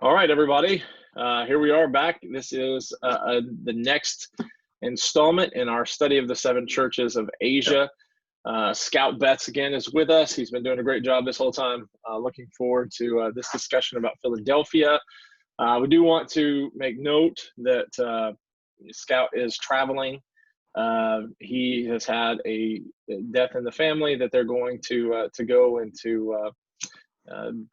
All right, everybody. Here we are back. This is the next installment in our study of the seven churches of Asia. Scout Betz again is with us. He's been doing a great job this whole time. Looking forward to this discussion about Philadelphia. We do want to make note that Scout is traveling. He has had a death in the family that they're going to go into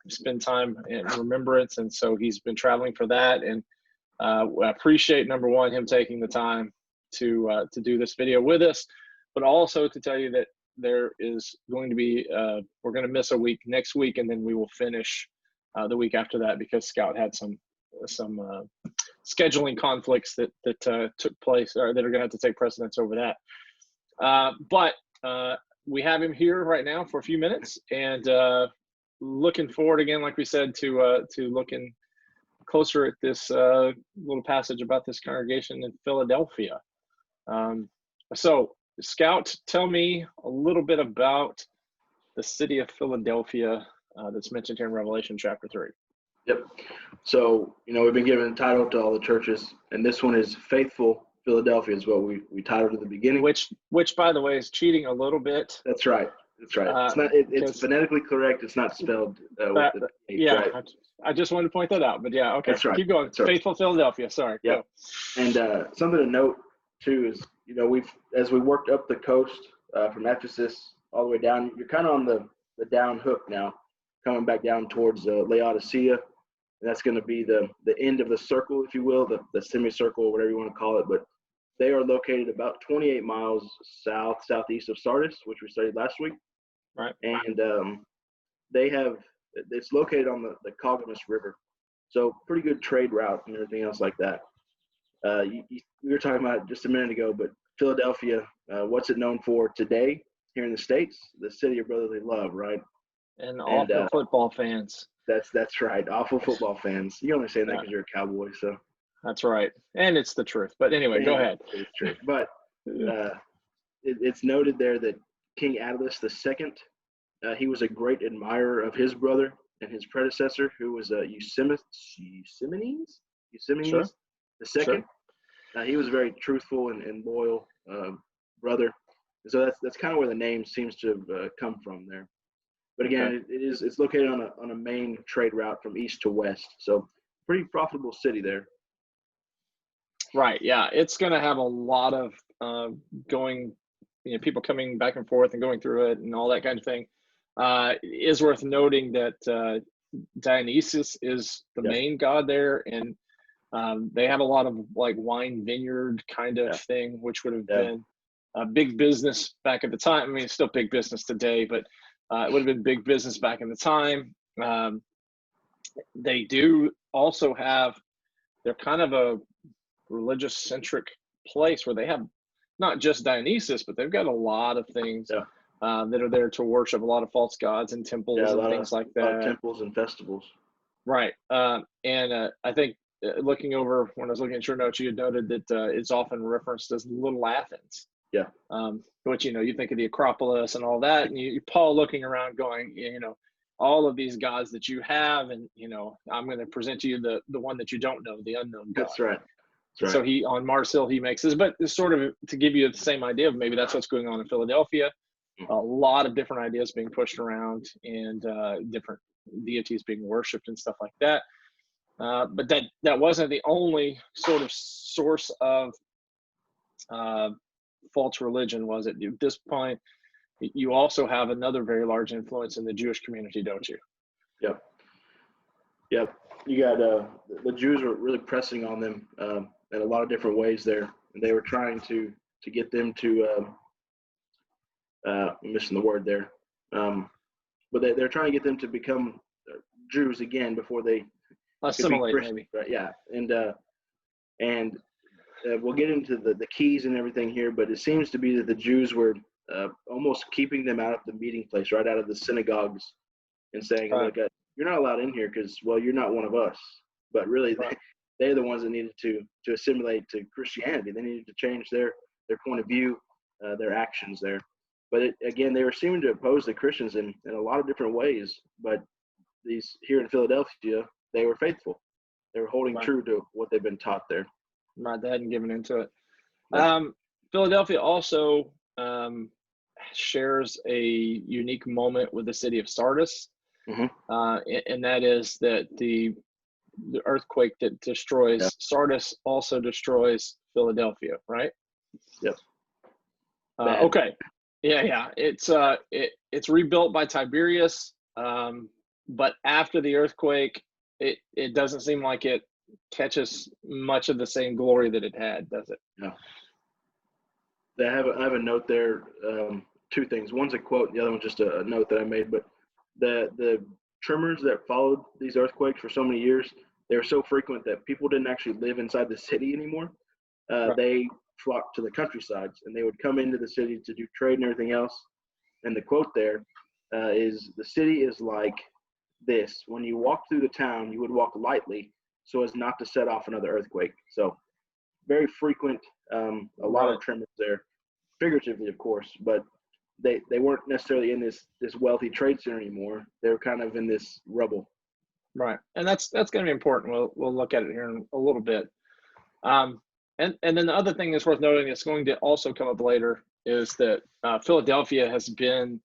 spend time in remembrance, and so he's been traveling for that. And I appreciate, number one, him taking the time to do this video with us, but also to tell you that there is going to be we're going to miss a week next week, and then we will finish the week after that because Scout had some scheduling conflicts that took place, or that are going to have to take precedence over that. But we have him here right now for a few minutes, and looking forward again, like we said, to looking closer at this little passage about this congregation in Philadelphia. So, Scout, tell me a little bit about the city of Philadelphia that's mentioned here in Revelation chapter 3. Yep. So, we've been given a title to all the churches, and this one is Faithful Philadelphia is what we titled at the beginning. Which, by the way, is cheating a little bit. That's right. That's right. It's not. It's phonetically correct. It's not spelled. With the H, yeah. Right? I just wanted to point that out. But yeah. Okay. That's right. Keep going. Right. Faithful Philadelphia. Sorry. Yeah. Go. And something to note too is as we worked up the coast from Ephesus all the way down, you're kind of on the down hook now, coming back down towards Laodicea. And that's going to be the end of the circle, if you will, the semicircle, whatever you want to call it. But they are located about 28 miles southeast of Sardis, which we studied last week. Right. And it's located on the Cognimus River. So pretty good trade route and everything else like that. We were talking about it just a minute ago, but Philadelphia, what's it known for today here in the States? The city of brotherly love, right? And awful football fans. That's right. Awful football fans. You only say that because you're a Cowboy, so. That's right. And it's the truth. But anyway, go ahead. It's true. But it's noted there that King Attalus II, he was a great admirer of his brother and his predecessor, who was Eusebius Sure. the second. Sure. He was a very truthful and loyal brother. So that's kind of where the name seems to have come from there. But again, it's located on a main trade route from east to west. So pretty profitable city there. Right. Yeah. It's going to have a lot of people coming back and forth and going through it and all that kind of thing. It is worth noting that Dionysus is the main god there, and they have a lot of like wine vineyard kind of thing, which would have been a big business back at the time. I mean, it's still big business today, but it would have been big business back in the time. They do also they're kind of a religious centric place where they have not just Dionysus, but they've got a lot of things that are there to worship, a lot of false gods and temples and things like that. A lot of temples and festivals. Right. And I think looking over, when I was looking at your notes, you had noted that it's often referenced as Little Athens. Yeah. Which, you think of the Acropolis and all that, and you Paul looking around going, all of these gods that you have, and, I'm going to present to you the one that you don't know, the unknown God. That's right. Right. So he, on Mars Hill, he makes this, but it's sort of to give you the same idea of maybe that's what's going on in Philadelphia. A lot of different ideas being pushed around, and different deities being worshipped and stuff like that. But that wasn't the only sort of source of false religion, was it? At this point, you also have another very large influence in the Jewish community, don't you? Yep. You got the Jews were really pressing on them in a lot of different ways there, and they were trying to get them to I'm missing the word there, but they're trying to get them to become Jews again before they assimilate, maybe. Right? Yeah, and we'll get into the keys and everything here, but it seems to be that the Jews were almost keeping them out of the meeting place, right out of the synagogues, and saying, "Look, you're not allowed in here because, well, you're not one of us." But really, they're the ones that needed to assimilate to Christianity. They needed to change their point of view, their actions there. But again, they were seeming to oppose the Christians in a lot of different ways. But these here in Philadelphia, they were faithful. They're holding Right. true to what they've been taught there. Right. They hadn't given into it. Yeah. Philadelphia also shares a unique moment with the city of Sardis, Hmm. and that is that the earthquake that destroys Yeah. Sardis also destroys Philadelphia, right? Yep. Bad. Okay. Yeah. It's rebuilt by Tiberius, but after the earthquake, it doesn't seem like it catches much of the same glory that it had, does it? Yeah. I have a note there. Two things. One's a quote. The other one's just a note that I made. But the tremors that followed these earthquakes for so many years, they were so frequent that people didn't actually live inside the city anymore. Right. They flocked to the countrysides, and they would come into the city to do trade and everything else. And the quote there is, "The city is like this. When you walk through the town, you would walk lightly so as not to set off another earthquake." So very frequent, a lot Right. of tremors there, figuratively, of course, but they weren't necessarily in this wealthy trade center anymore. They were kind of in this rubble. Right. And that's going to be important. We'll look at it here in a little bit. And then the other thing that's worth noting, it's going to also come up later, is that Philadelphia has been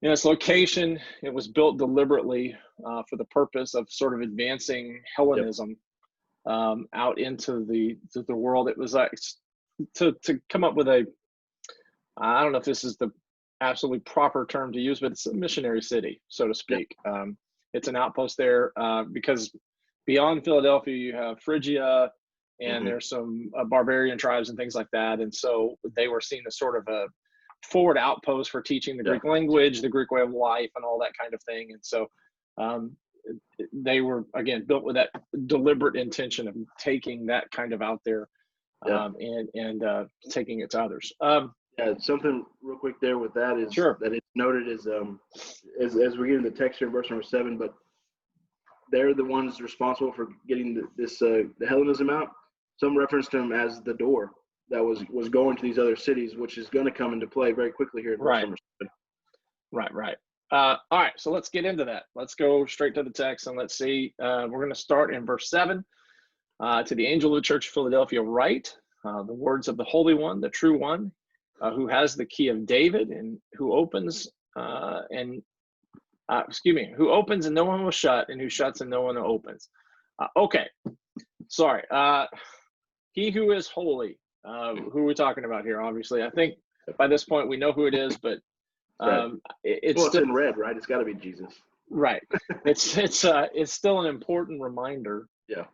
in its location. It was built deliberately for the purpose of sort of advancing Hellenism out into the world. It was like to come up with a, I don't know if this is the absolutely proper term to use, but it's a missionary city, so to speak. It's an outpost there because beyond Philadelphia, you have Phrygia, and there's some barbarian tribes and things like that. And so they were seen as sort of a forward outpost for teaching the Greek language, the Greek way of life, and all that kind of thing. And so they were, again, built with that deliberate intention of taking that kind of out there and taking it to others. Something real quick there with that is Sure. that it's noted as we get into the text here in verse number 7, but they're the ones responsible for getting the Hellenism out. Some reference to them as the door that was going to these other cities, which is going to come into play very quickly here in verse number 7. Right. All right, so let's get into that. Let's go straight to the text and let's see. We're going to start in verse 7. To the angel of the church of Philadelphia write, the words of the Holy One, the true one, who has the key of David, and who opens who opens and no one will shut, and who shuts and no one opens. Okay, sorry. He who is holy. Who are we talking about here? Obviously, I think by this point we know who it is, but it's still in red, right? It's got to be Jesus. Right. It's still an important reminder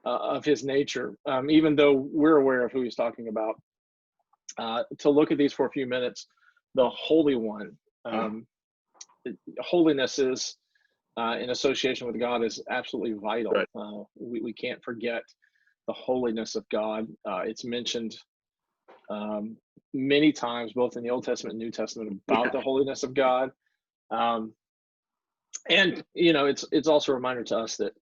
of his nature, even though we're aware of who he's talking about. To look at these for a few minutes, the Holy One. Holiness is in association with God is absolutely vital. Right. We can't forget the holiness of God. It's mentioned many times, both in the Old Testament and New Testament, about the holiness of God. And it's also a reminder to us that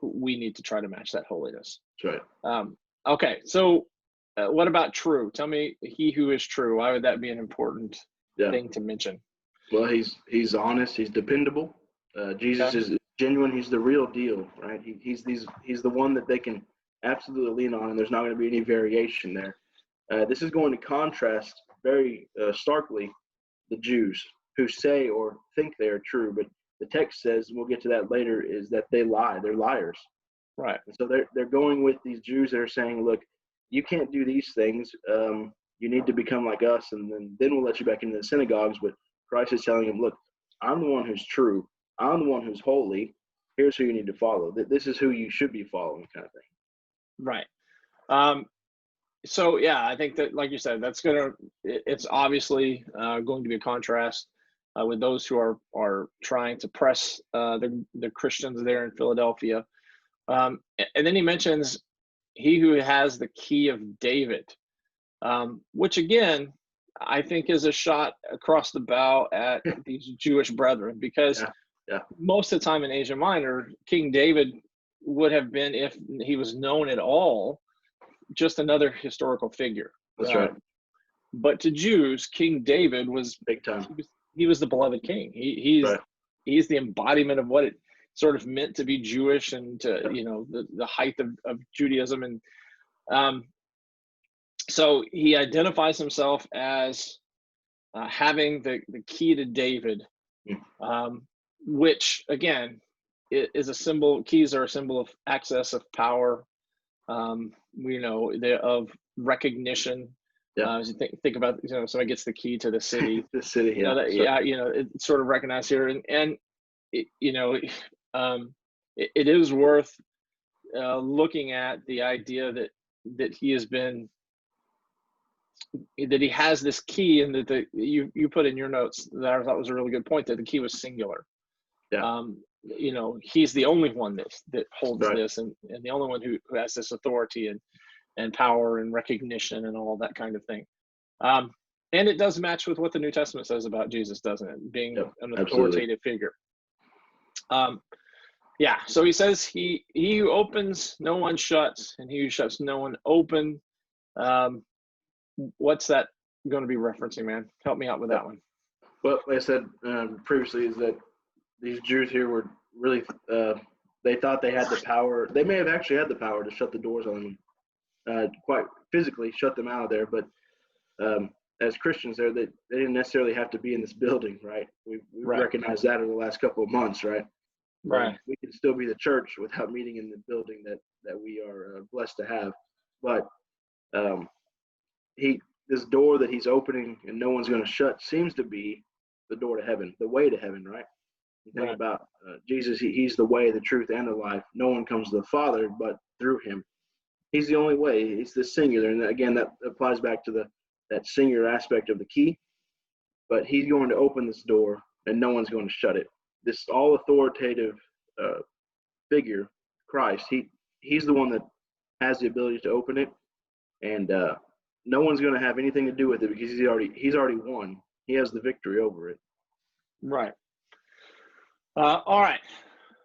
we need to try to match that holiness. That's right. Okay, so what about true? Tell me, he who is true. Why would that be an important thing to mention? Well, he's honest. He's dependable. Jesus is genuine. He's the real deal, right? He's the one that they can absolutely lean on, and there's not going to be any variation there. This is going to contrast very starkly the Jews who say or think they are true, but the text says, and we'll get to that later, is that they lie. They're liars. Right. And so they're going with these Jews that are saying, look, you can't do these things. You need to become like us, and then we'll let you back into the synagogues. But Christ is telling them, look, I'm the one who's true. I'm the one who's holy. Here's who you need to follow. This is who you should be following, kind of thing. Right. So I think that, like you said, it's obviously going to be a contrast with those who are trying to press the Christians there in Philadelphia. And then he mentions he who has the key of David, which again, I think is a shot across the bow at these Jewish brethren, because most of the time in Asia Minor, King David would have been, if he was known at all, just another historical figure. That's right. But to Jews, King David was big time. He was the beloved king. He's the embodiment of what it sort of meant to be Jewish and to, the height of Judaism. And so he identifies himself as having the key to David, which again is a symbol. Keys are a symbol of access, of power, of recognition. As you think about, somebody gets the key to the city, it's sort of recognized here, and it is worth looking at the idea that he has this key, and that you put in your notes that I thought was a really good point, that the key was singular. He's the only one that holds this, and the only one who has this authority and power and recognition and all that kind of thing. And it does match with what the New Testament says about Jesus, doesn't it? Being an authoritative figure. So he says he who opens, no one shuts, and he who shuts, no one open. What's that going to be referencing, man? Help me out with that one. Well, like I said previously, is that these Jews here were really, they thought they had the power. They may have actually had the power to shut the doors on them, quite physically shut them out of there. But as Christians there, they didn't necessarily have to be in this building, right? We recognized that in the last couple of months, right? Right. We can still be the church without meeting in the building that we are blessed to have. But this door that he's opening and no one's going to shut seems to be the door to heaven, the way to heaven, right? You think about Jesus, he's the way, the truth, and the life. No one comes to the Father but through him. He's the only way. He's the singular. And again, that applies back to that singular aspect of the key. But he's going to open this door and no one's going to shut it. This all authoritative figure, Christ, he's the one that has the ability to open it. And no one's going to have anything to do with it because he's already won. He has the victory over it. Right. All right.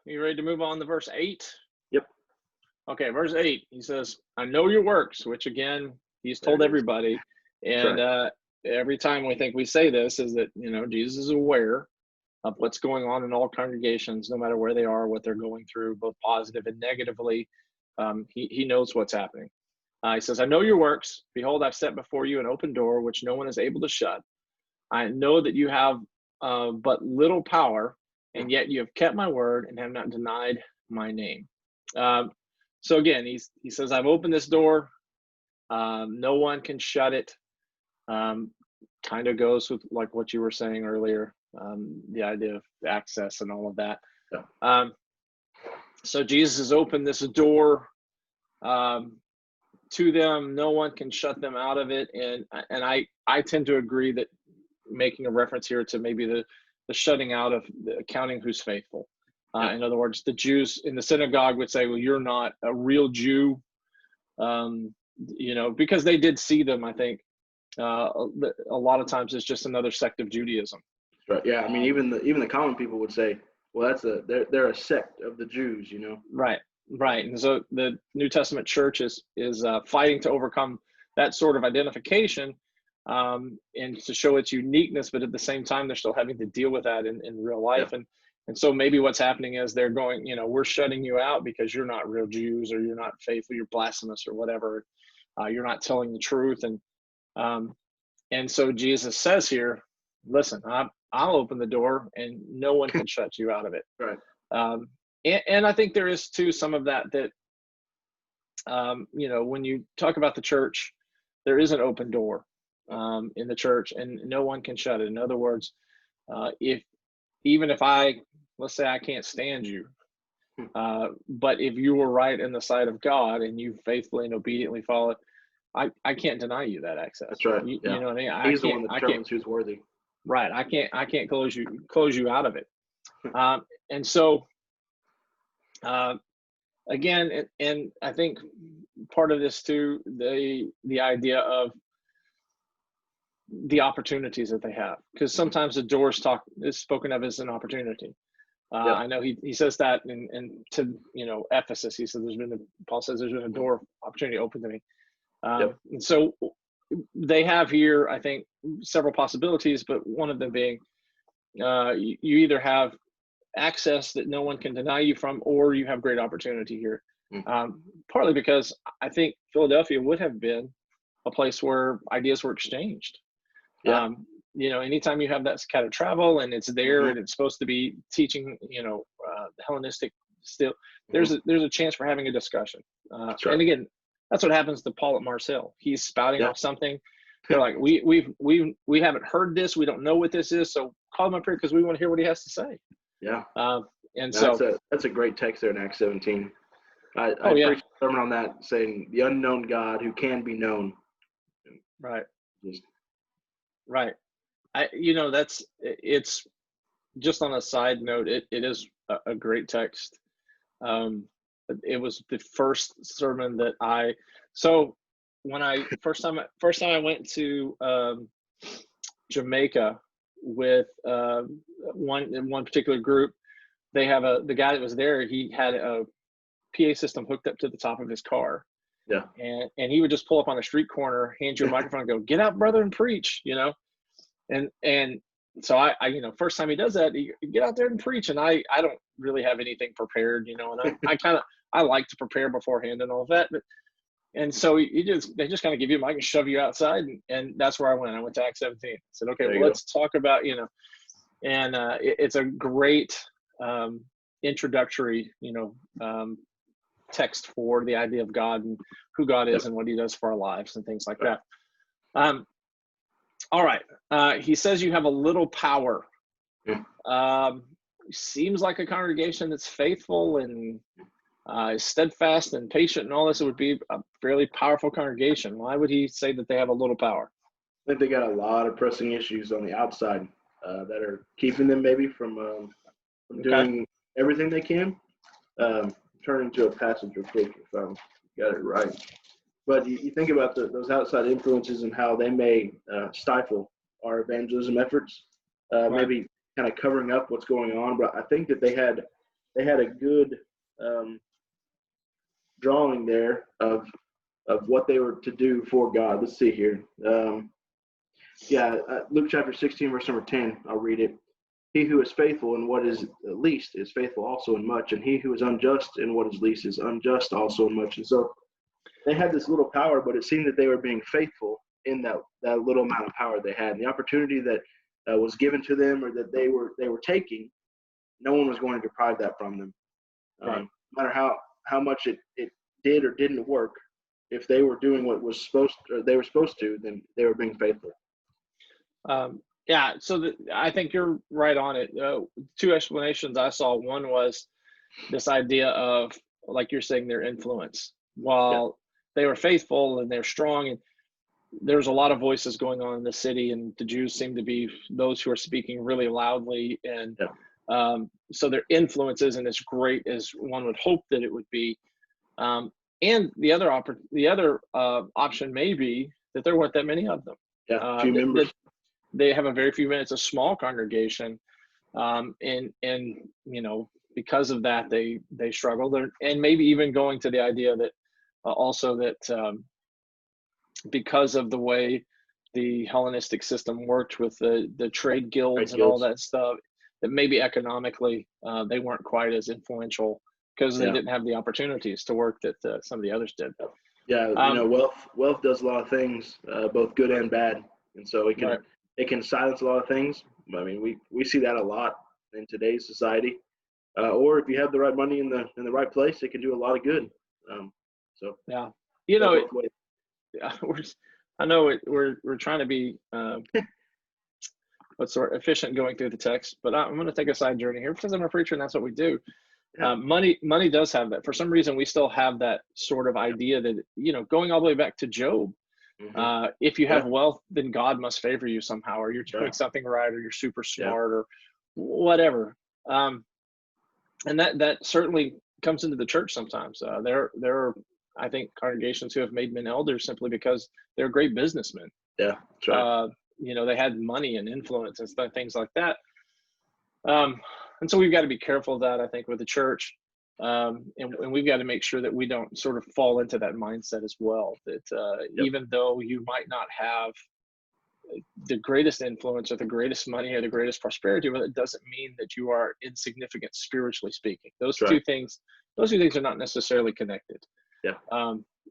You ready to move on to verse 8? Yep. Okay, verse 8. He says, I know your works, which again, he's told everybody. And every time we think we say this is that, Jesus is aware of what's going on in all congregations, no matter where they are, what they're going through, both positive and negatively. He knows what's happening. He says, I know your works. Behold, I've set before you an open door, which no one is able to shut. I know that you have but little power, and yet you have kept my word and have not denied my name. So again, he says, I've opened this door. No one can shut it. Kind of goes with like what you were saying earlier, the idea of access and all of that. Yeah. So Jesus has opened this door to them. No one can shut them out of it. And I tend to agree that making a reference here to maybe the shutting out of counting who's faithful. In other words, the Jews in the synagogue would say, well, you're not a real Jew, because they did see them, I think, a lot of times it's just another sect of Judaism. Right. Yeah. I mean, even the common people would say, well, they're a sect of the Jews, Right. Right. And so the New Testament church is fighting to overcome that sort of identification, and to show its uniqueness, but at the same time, they're still having to deal with that in real life. Yeah. And so maybe what's happening is they're going, we're shutting you out because you're not real Jews, or you're not faithful, you're blasphemous or whatever. You're not telling the truth. And so Jesus says here, listen, I'll open the door and no one can shut you out of it. Right. And I think there is too some of that, when you talk about the church, there is an open door in the church and no one can shut it. In other words, even if let's say I can't stand you, but if you were right in the sight of God and you faithfully and obediently followed, I can't deny you that access. That's right. You know what I mean? He's the one that determines who's worthy. Right. I can't close you out of it. And so, again, and I think part of this too, the idea of the opportunities that they have, because sometimes the doors is spoken of as an opportunity. I know he says that in to Ephesus. He said Paul says there's been a door of opportunity open to me. And so they have here, I think, several possibilities, but one of them being you either have access that no one can deny you from, or you have great opportunity here. Partly because I think Philadelphia would have been a place where ideas were exchanged. Yeah. Anytime you have that kind of travel and it's there and it's supposed to be teaching, Hellenistic still, there's a chance for having a discussion. That's right. And again, that's what happens to Paul at Marseille. He's spouting off something. They're like, we haven't heard this. We don't know what this is. So call him up here because we want to hear what he has to say. Yeah. That's a great text there in Acts 17. I preached a sermon on that saying the unknown God who can be known. Right. Right. It's just on a side note, it is a great text. It was the first sermon that when I first time I went to Jamaica with one particular group, they have the guy that was there, he had a PA system hooked up to the top of his car. Yeah. And he would just pull up on a street corner, hand you a microphone and go, "Get out, brother, and preach," And so I first time he does that, he get out there and preach. And I don't really have anything prepared, and I like to prepare beforehand and all of that. And so they just kind of give you a mic and shove you outside. And that's where I went. I went to Act 17. I said, okay, well, let's talk about, and it's a great introductory, text for the idea of God and who God is and what he does for our lives and things like that. All right. He says you have a little power. Seems like a congregation that's faithful and steadfast and patient and all this. It would be a fairly powerful congregation. Why would he say that they have a little power? I think they got a lot of pressing issues on the outside that are keeping them maybe from doing everything they can. Turn into a passage real quick if I got it right. But you think about those outside influences and how they may stifle our evangelism efforts, maybe kind of covering up what's going on. But I think that they had a good drawing there of what they were to do for God. Let's see here. Luke chapter 16, verse number 10. I'll read it. He who is faithful in what is least is faithful also in much, and he who is unjust in what is least is unjust also in much. And so they had this little power, but it seemed that they were being faithful in that little amount of power they had. And the opportunity that was given to them or that they were taking, no one was going to deprive that from them. No matter how much it did or didn't work, if they were doing what they were supposed to, then they were being faithful. So I think you're right on it. Two explanations I saw. One was this idea of, like you're saying, their influence. While they were faithful and they're strong, and there's a lot of voices going on in the city, and the Jews seem to be those who are speaking really loudly. And so their influence isn't as great as one would hope that it would be. And the other option may be that there weren't that many of them. Few members. They have a very few minutes, a small congregation, and because of that they struggle. And maybe even going to the idea that also that because of the way the Hellenistic system worked with the trade guilds and all that stuff, that maybe economically they weren't quite as influential because they didn't have the opportunities to work that some of the others did. Wealth does a lot of things, both good and bad, and so it can silence a lot of things. I mean, we see that a lot in today's society. Or if you have the right money in the right place, it can do a lot of good. We're trying to be efficient going through the text, but I'm going to take a side journey here because I'm a preacher and that's what we do. Money does have that. For some reason, we still have that sort of idea that, going all the way back to Job, if you have wealth, then God must favor you somehow, or you're doing something right, or you're super smart, or whatever. And that certainly comes into the church sometimes. There are, I think, congregations who have made men elders simply because they're great businessmen. Yeah, that's right. They had money and influence and things like that. And so we've got to be careful of that, I think, with the church. And we've got to make sure that we don't sort of fall into that mindset as well, that even though you might not have the greatest influence or the greatest money or the greatest prosperity, but it doesn't mean that you are insignificant spiritually speaking. Those That's two right. things, are not necessarily connected. Yeah.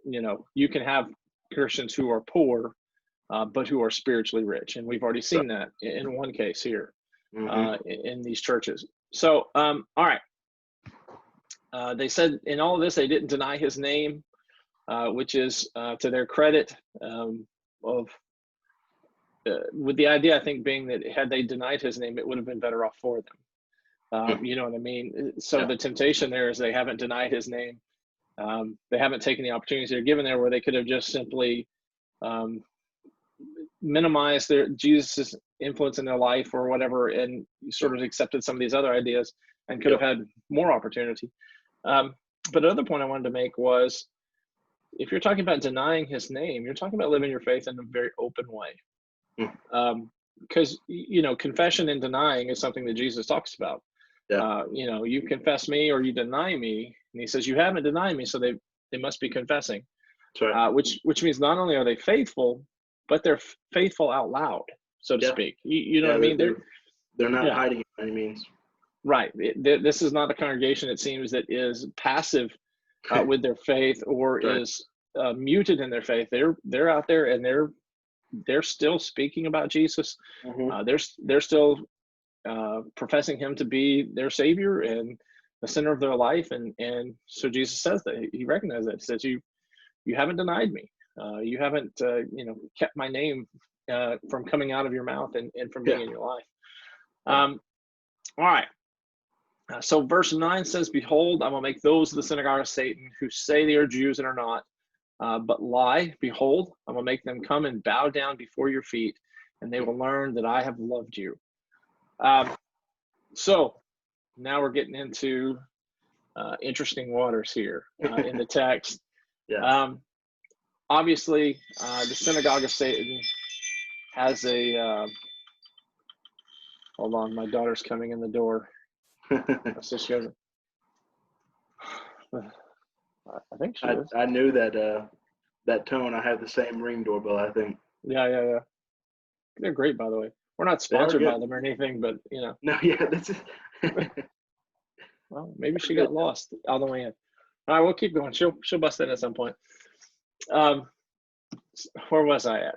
You can have Christians who are poor, but who are spiritually rich, and we've already seen that in one case here in these churches. So, all right. They said in all of this, they didn't deny his name, which is to their credit. With the idea, I think, being that had they denied his name, it would have been better off for them. You know what I mean? So the temptation there is they haven't denied his name. They haven't taken the opportunities they're given there where they could have just simply minimized Jesus' influence in their life or whatever, and sort of accepted some of these other ideas and could have had more opportunity. But another point I wanted to make was, if you're talking about denying his name, you're talking about living your faith in a very open way. Because confession and denying is something that Jesus talks about. You confess me or you deny me, and he says you haven't denied me, so they must be confessing. Right. Which means not only are they faithful, but they're faithful out loud, so to speak. You know what I mean? They're not hiding it by any means. Right. This is not a congregation, it seems, that is passive with their faith or is muted in their faith. They're out there and they're still speaking about Jesus. They're still professing him to be their Savior and the center of their life. And so Jesus says that he recognizes that. He says, you haven't denied me. You haven't kept my name from coming out of your mouth and from being in your life. All right. So verse 9 says, behold, I will make those of the synagogue of Satan who say they are Jews and are not, but lie. Behold, I will make them come and bow down before your feet, and they will learn that I have loved you. So now we're getting into interesting waters here in the text. Obviously, the synagogue of Satan has a hold on, my daughter's coming in the door. So she has, I think she is. I knew that tone. I have the same Ring doorbell, I think. Yeah. They're great, by the way. We're not sponsored by them or anything, but No, that's it. Well, maybe she got lost all the way in. All right, we'll keep going. She'll bust in at some point. Where was I at?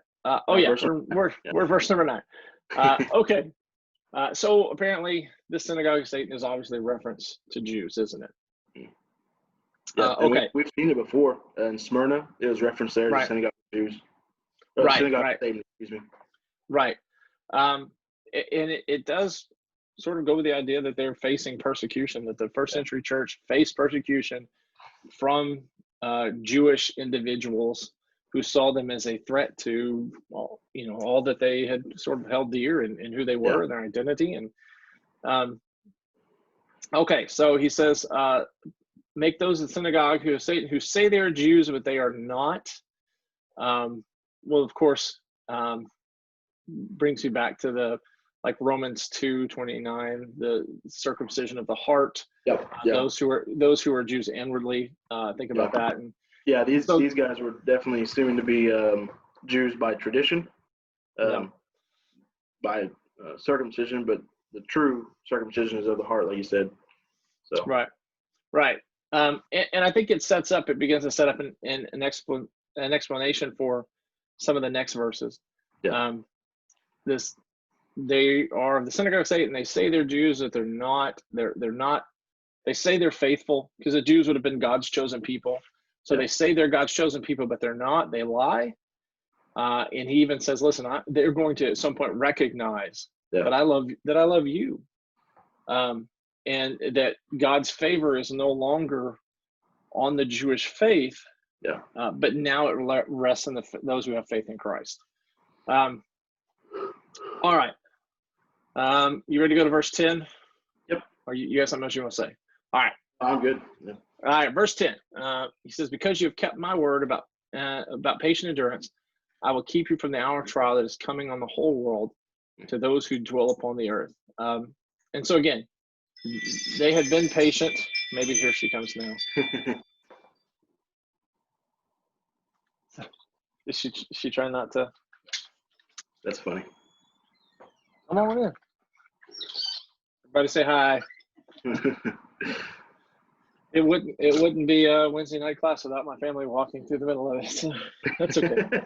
We're verse number 9. Okay. So apparently, the synagogue of Satan is obviously a reference to Jews, isn't it? Okay. We've seen it before in Smyrna. It was referenced there as the synagogue of Jews. Synagogue of Satan, excuse me. Right. And it does sort of go with the idea that they're facing persecution, that the first century church faced persecution from Jewish individuals who saw them as a threat to all that they had sort of held dear and who they were and their identity. And okay, so he says, make those in the synagogue who say they are Jews, but they are not. Well, of course, brings you back to the Romans 2:29, the circumcision of the heart. Those who are Jews inwardly. Think about that. And these guys were definitely assuming to be Jews by tradition, by circumcision, but the true circumcision is of the heart, like you said. So right. And I think it begins to set up an explanation for some of the next verses. They are of the synagogue of Satan. They say they're Jews, but they're not. They're not. They say they're faithful because the Jews would have been God's chosen people. So they say they're God's chosen people, but they're not. They lie. And he even says, "Listen, they're going to at some point recognize that I love you, and that God's favor is no longer on the Jewish faith, but now it rests on those who have faith in Christ." All right. You ready to go to verse 10? Yep. Or you got something else you want to say? All right. I'm good. Yeah. All right. Verse 10. He says, because you have kept my word about patient endurance, I will keep you from the hour of trial that is coming on the whole world to those who dwell upon the earth. And so again, they had been patient. Maybe here she comes now. Is she trying not to? That's funny. Come on in. Everybody say hi. It wouldn't be a Wednesday night class without my family walking through the middle of it. So that's okay.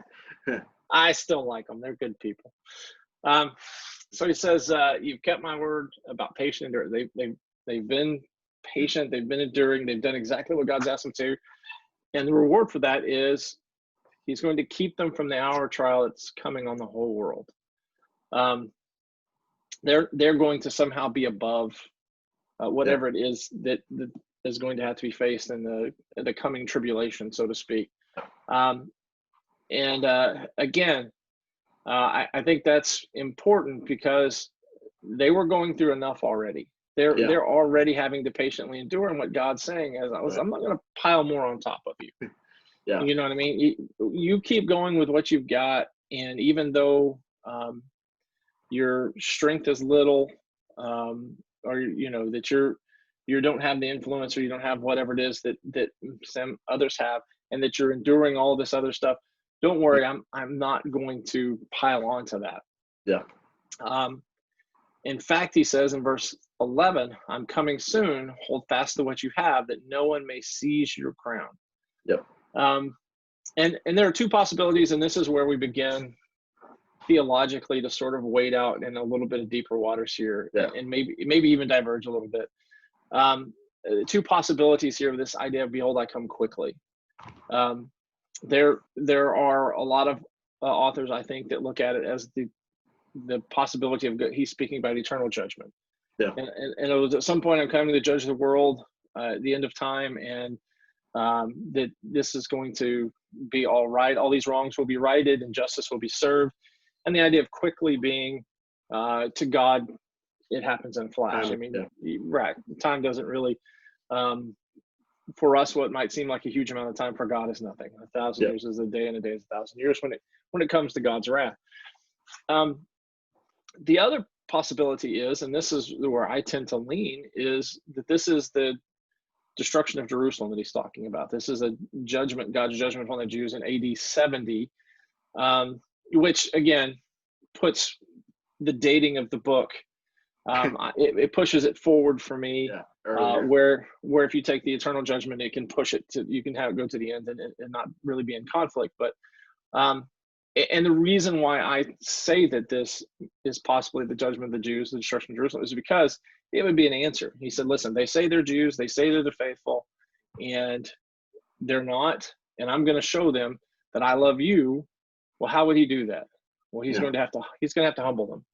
I still like them. They're good people. So he says, "You've kept my word about patient endurance." They've been patient. They've been enduring. They've done exactly what God's asked them to, and the reward for that is He's going to keep them from the hour of trial that's coming on the whole world. They're going to somehow be above whatever it is that is going to have to be faced in the coming tribulation, so to speak. Again, I think that's important because they were going through enough already. They're already having to patiently endure, and what God's saying is, I'm not going to pile more on top of you. Yeah. You know what I mean? You keep going with what you've got, and even though your strength is little, or that you don't have the influence, or you don't have whatever it is that some others have, and that you're enduring all this other stuff, don't worry, I'm not going to pile onto that. Yeah. In fact, he says in verse 11, "I'm coming soon. Hold fast to what you have, that no one may seize your crown." Yep. And there are two possibilities, and this is where we begin theologically to sort of wade out in a little bit of deeper waters here, and maybe even diverge a little bit. Two possibilities here of this idea of "Behold, I come quickly." There are a lot of authors, I think, that look at it as the possibility of he's speaking about eternal judgment. Yeah. And it was at some point, I'm coming to judge the world at the end of time, and that this is going to be all right. All these wrongs will be righted, and justice will be served. And the idea of quickly being to God, it happens in a flash. I mean, right? Time doesn't really. For us, what might seem like a huge amount of time, for God is nothing. 1,000 years is a day, and a day is 1,000 years when it comes to God's wrath. The other possibility is, and this is where I tend to lean, is that this is the destruction of Jerusalem that he's talking about. This is a judgment, God's judgment upon the Jews in AD 70, which again puts the dating of the book. It pushes it forward for me, where if you take the eternal judgment, it can push it to, you can have it go to the end and not really be in conflict. But and the reason why I say that this is possibly the judgment of the Jews, the destruction of Jerusalem, is because it would be an answer. He said, listen, they say they're Jews, they say they're the faithful, and they're not, and I'm going to show them that I love you. Well, how would he do that? Well, he's going to have to humble them.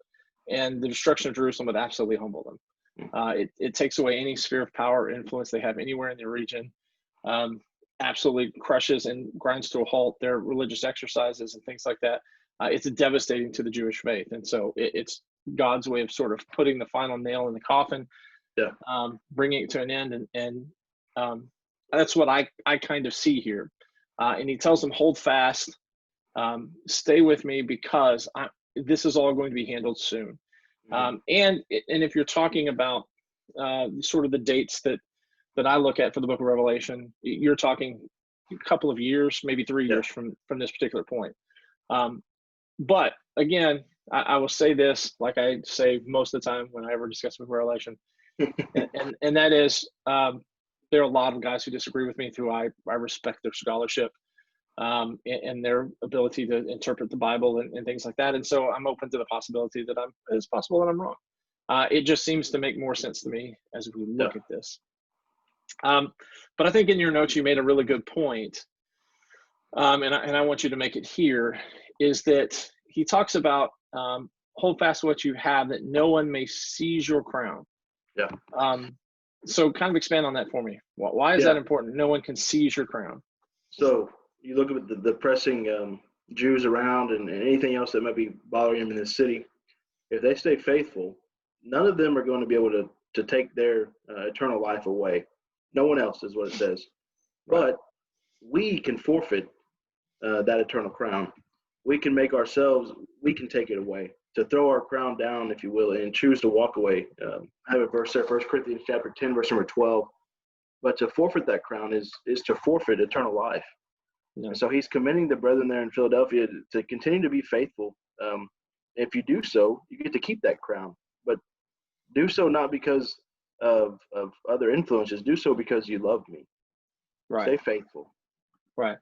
And the destruction of Jerusalem would absolutely humble them. It takes away any sphere of power or influence they have anywhere in the region. Absolutely crushes and grinds to a halt their religious exercises and things like that. It's devastating to the Jewish faith. And so it's God's way of sort of putting the final nail in the coffin, bringing it to an end. And that's what I kind of see here. And he tells them, hold fast, stay with me, because this is all going to be handled soon. And if you're talking about sort of the dates that I look at for the book of Revelation, you're talking a couple of years, maybe 3 years from this particular point. But again, I will say this, like I say most of the time when I ever discuss the book of Revelation, and that is, there are a lot of guys who disagree with me, who I respect their scholarship and their ability to interpret the Bible and things like that. And so I'm open to the possibility that it's possible that I'm wrong. It just seems to make more sense to me as we look at this. But I think in your notes, you made a really good point. And I want you to make it here, is that he talks about hold fast what you have, that no one may seize your crown. Yeah. So kind of expand on that for me. Why is that important? No one can seize your crown. So you look at the pressing Jews around and anything else that might be bothering them in this city. If they stay faithful, none of them are going to be able to take their eternal life away. No one else, is what it says. Right. But we can forfeit that eternal crown. We can make ourselves, we can take it away, to throw our crown down, if you will, and choose to walk away. I have a verse there, 1 Corinthians chapter 10, verse number 12. But to forfeit that crown is to forfeit eternal life. Yeah. And so he's commending the brethren there in Philadelphia to continue to be faithful. if you do so, you get to keep that crown. But do so not because of other influences. Do so because you love me. Right. Stay faithful. Right.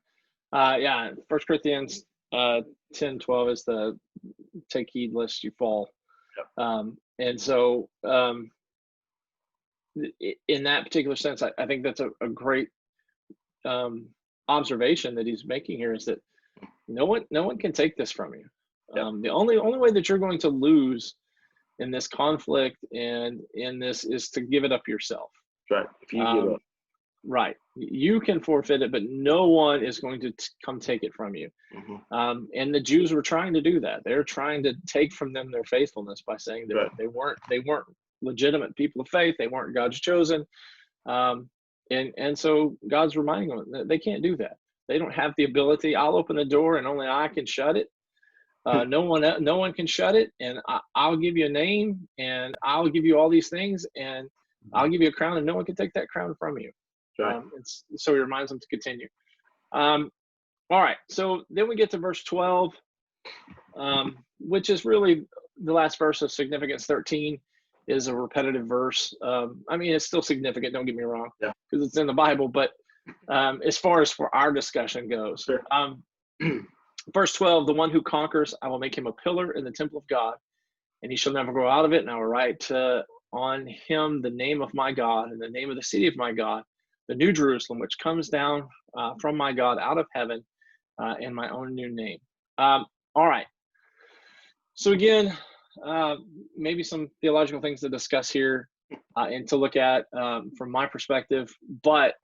Yeah. 1 Corinthians 10:12 is the take heed lest you fall. Yep. And so in that particular sense, I think that's a great observation that he's making here, is that no one can take this from you. Yep. The only way that you're going to lose in this conflict and in this is to give it up yourself. Right. If you give up. Right. You can forfeit it, but no one is going to come take it from you. Mm-hmm. And the Jews were trying to do that. They're trying to take from them their faithfulness by saying that they weren't legitimate people of faith. They weren't God's chosen. And so God's reminding them that they can't do that. They don't have the ability. I'll open the door and only I can shut it. No one can shut it. And I'll give you a name, and I'll give you all these things, and I'll give you a crown, and no one can take that crown from you. Right. So he reminds them to continue. All right. So then we get to verse 12, which is really the last verse of significance. 13 is a repetitive verse. I mean, it's still significant, don't get me wrong, because it's in the Bible. But as far as for our discussion goes, sure. Verse 12, the one who conquers, I will make him a pillar in the temple of God, and he shall never go out of it. And I will write on him the name of my God and the name of the city of my God, the new Jerusalem, which comes down from my God out of heaven, in my own new name. All right. So again, maybe some theological things to discuss here and to look at from my perspective, but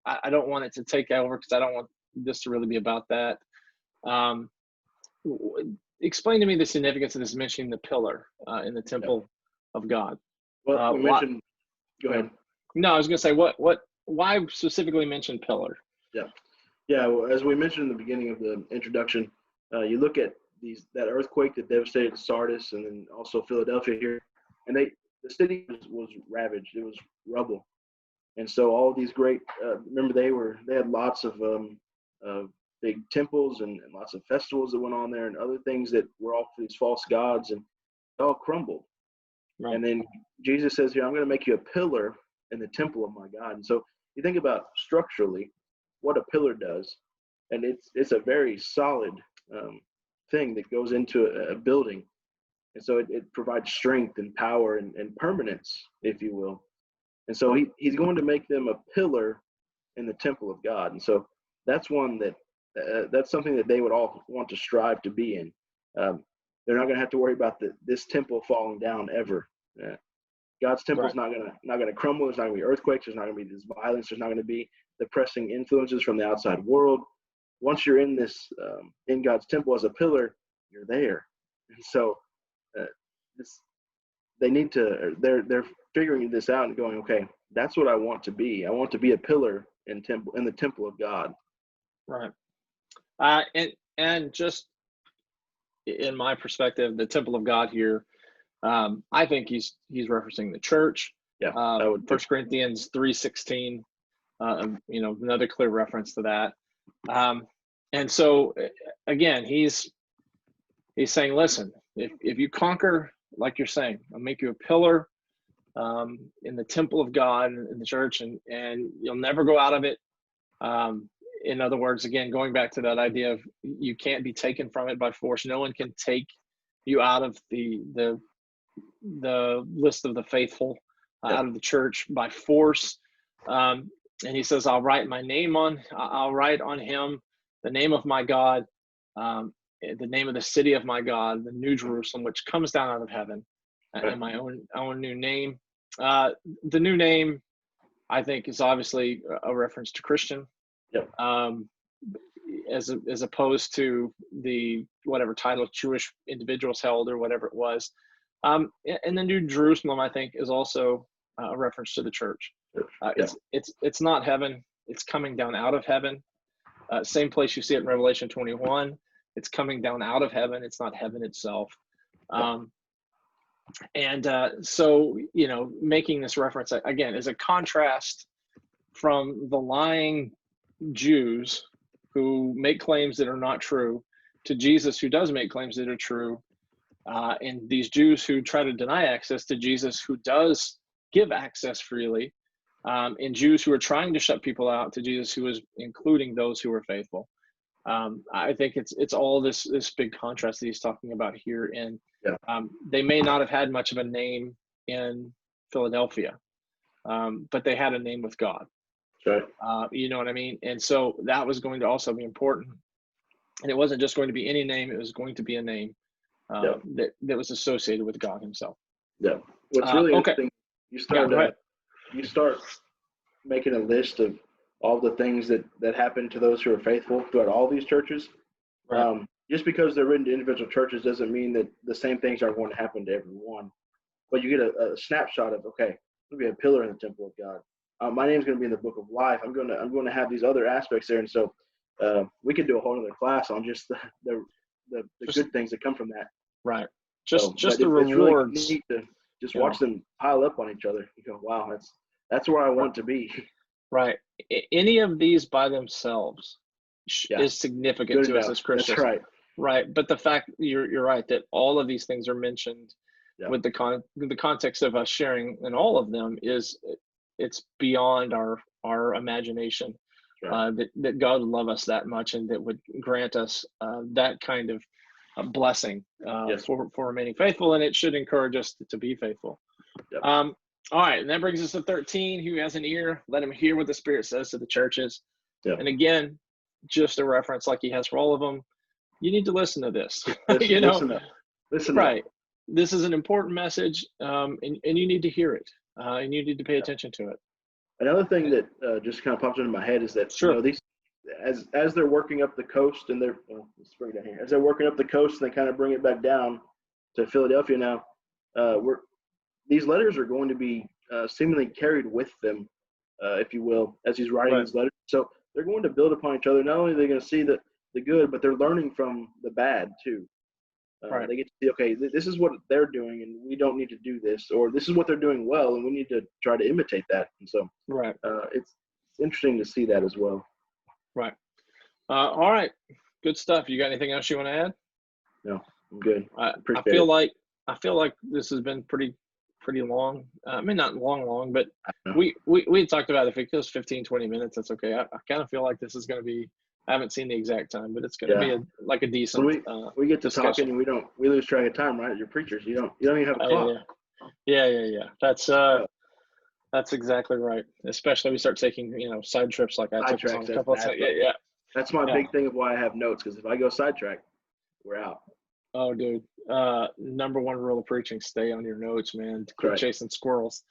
I don't want it to take over, because I don't want this to really be about that. Explain to me the significance of this mentioning the pillar in the temple of God. Well, we mentioned. Go ahead. No, I was going to say why specifically mention pillar? Yeah. Well, as we mentioned in the beginning of the introduction, you look at that earthquake that devastated Sardis, and then also Philadelphia here, and the city was ravaged. It was rubble, and so all these great. Remember, they had lots of big temples and lots of festivals that went on there, and other things that were all for these false gods, and it all crumbled. Right. And then Jesus says here, I'm going to make you a pillar in the temple of my God. And so you think about structurally what a pillar does, and it's a very solid thing that goes into a building. And so it provides strength and power and permanence, if you will. And so he's going to make them a pillar in the temple of God. And so that's one that's something that they would all want to strive to be in. They're not going to have to worry about this temple falling down ever. God's temple is not going to crumble. There's not going to be earthquakes. There's not going to be this violence. There's not going to be the pressing influences from the outside world. Once you're in this in God's temple as a pillar, you're there. And so they're figuring this out and going, okay, that's what I want to be. I want to be a pillar in the temple of God. Right. And just in my perspective, the temple of God here, I think he's referencing the church. Yeah. 1 Corinthians 3:16, another clear reference to that. And so again, he's saying, listen, if you conquer, like you're saying, I'll make you a pillar in the temple of God, in the church, and you'll never go out of it. In other words, again, going back to that idea of you can't be taken from it by force. No one can take you out of the list of the faithful, out of the church by force. And he says, I'll write on him the name of my God, the name of the city of my God, the new Jerusalem, which comes down out of heaven, and my own new name. The new name, I think, is obviously a reference to Christian. Yep. As opposed to the whatever title Jewish individuals held or whatever it was. And the New Jerusalem, I think, is also a reference to the church. It's not heaven. It's coming down out of heaven. Same place you see it in Revelation 21. It's coming down out of heaven. It's not heaven itself. So, making this reference, again, is a contrast from the lying Jews who make claims that are not true to Jesus, who does make claims that are true, And these Jews who try to deny access to Jesus, who does give access freely, and Jews who are trying to shut people out to Jesus, who is including those who are faithful. I think it's all this big contrast that he's talking about here. And they may not have had much of a name in Philadelphia, but they had a name with God. Right. You know what I mean? And so that was going to also be important. And it wasn't just going to be any name; it was going to be a name that was associated with God Himself. Yeah. What's really interesting, you start making a list of all the things that happen to those who are faithful throughout all these churches. Right. Just because they're written to individual churches doesn't mean that the same things are going to happen to everyone. But you get a snapshot of, okay, I'm going to be a pillar in the temple of God. My name's going to be in the book of life. I'm going to have these other aspects there. And so we could do a whole other class on just the good things that come from that. Right. Just the it's rewards. Really neat to just watch them pile up on each other. You go, wow, that's where I want to be. Right. Any of these by themselves is significant to us as Christians. That's right. Right. But the fact you're right that all of these things are mentioned with the context of us sharing in all of them it's beyond our imagination. Right. That God would love us that much and that would grant us that kind of blessing for remaining faithful, and it should encourage us to be faithful. Yep. All right, and that brings us to 13. Who has an ear, let him hear what the Spirit says to the churches. Yep. And again, just a reference like he has for all of them. You need to listen to this. Listen right. Up. This is an important message, and you need to hear it, and you need to pay attention to it. Another thing that just kind of pops into my head is that these, as they're working up the coast, and let's bring it down here. As they're working up the coast, and they kind of bring it back down to Philadelphia now. These letters are going to be seemingly carried with them, if you will, as he's writing these letters. So they're going to build upon each other. Not only are they going to see the good, but they're learning from the bad too. They get to see, okay, this is what they're doing, and we don't need to do this, or this is what they're doing well, and we need to try to imitate that. And so, it's interesting to see that as well. Right. All right. Good stuff. You got anything else you want to add? No, I'm good. I feel like this has been pretty long. I mean, not long, but we had talked about if it goes 15, 20 minutes, that's okay. I kind of feel like this is going to be, I haven't seen the exact time, but it's going to be a decent. We get to discussion. Talking and we lose track of time, right? You're preachers. You don't even have a clock. Yeah. That's exactly right. Especially we start taking side trips like I took on a couple of times. Yeah. That's my big thing of why I have notes, because if I go sidetrack, we're out. Oh, dude. Number one rule of preaching: stay on your notes, man. Quit chasing squirrels.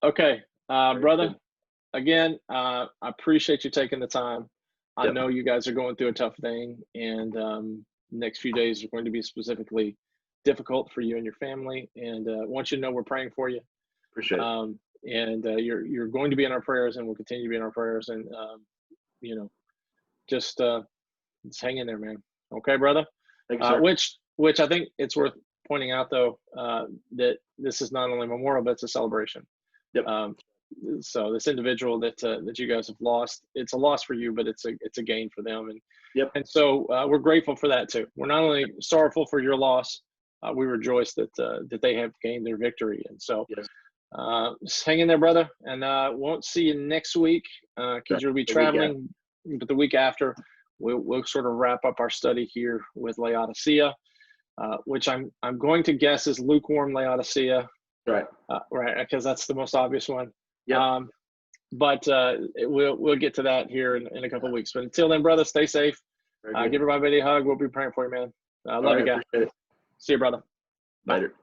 Okay, brother. Again, I appreciate you taking the time. I know you guys are going through a tough thing, and the next few days are going to be specifically difficult for you and your family. And I want you to know we're praying for you. Appreciate it. And you're going to be in our prayers, and we'll continue to be in our prayers. And just hang in there, man. Okay, brother. Thank you, sir. Which I think it's worth pointing out, though, that this is not only memorial, but it's a celebration. Yep. So this individual that you guys have lost, it's a loss for you, but it's a gain for them. And so we're grateful for that too. We're not only sorrowful for your loss, we rejoice that they have gained their victory. And so just hang in there, brother. And won't see you next week because you'll be traveling, but the week after we'll sort of wrap up our study here with Laodicea, which I'm going to guess is lukewarm Laodicea. Right. Right, because that's the most obvious one. Yeah. But we'll get to that here in a couple of weeks. But until then, brother, stay safe. Give everybody a hug. We'll be praying for you, man. Love you, guys. See you, brother. Later.